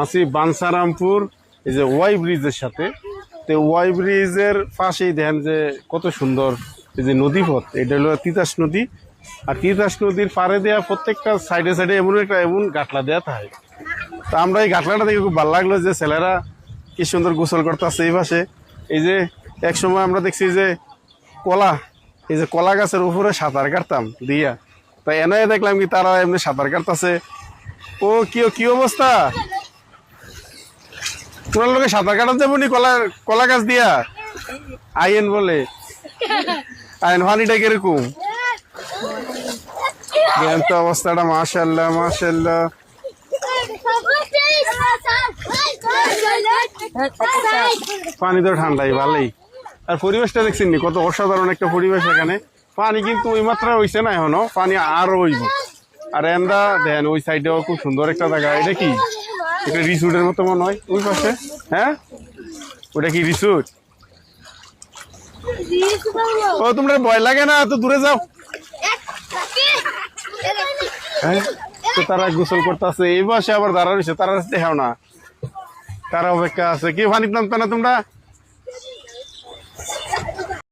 আছি বাঞ্ছারামপুর এই যে ওয়াই ব্রিজের সাথে। তো ওয়াই ব্রিজের পাশেই দেখেন যে কত সুন্দর এই যে নদীপথ, এটা হলো তিতাস নদী। আর তিতাস নদীর পাড়ে দেওয়া প্রত্যেকটা সাইডে সাইডে এমন গাটলা দেওয়া থাকে। তো আমরা এই গাটলাটা দেখে খুব ভালো লাগলো যে ছেলেরা কি সুন্দর গোসল করতেছে এই পাশে। এই যে এক সময় আমরা দেখছি যে এই যে কলা গাছের উপরে সাঁতার কাটতাম দিয়া, তাই এনে দেখলাম কি তারা এমনি সাঁতার কাটতেছে। ও কি অবস্থা, তোমার লোকে সাঁতার কাটার যাবনি কলা গাছ দিয়া? আইন বলে আইন পানিটা কিরকম দেখেন তো অবস্থাটা। মাশাআল্লাহ মাশাআল্লাহ, পানি তো ঠান্ডাই ভালোই। আর পরিবেশটা দেখছেন নি কত অসাধারণ একটা পরিবেশ এখানে। পানি কিন্তু ওই মাত্রা হইছে না এখনো, পানি আরো হইব। আর এন্দা দেন ওই সাইডেও খুব সুন্দর একটা জায়গা। এটা কি, এটা রিসোর্টের মতো মনে হয় ওই পাশে। হ্যাঁ ওটা কি রিসোর্ট? ও তোমরা ভয় লাগে না, তো দূরে যাও। হ্যাঁ তো তারা গোসল করতেছে এই পাশে, আবার দাঁড়া রয়েছে তারা দেখাও না, তারা অপেক্ষা আছে। কি পানির নামতো না তোমরা?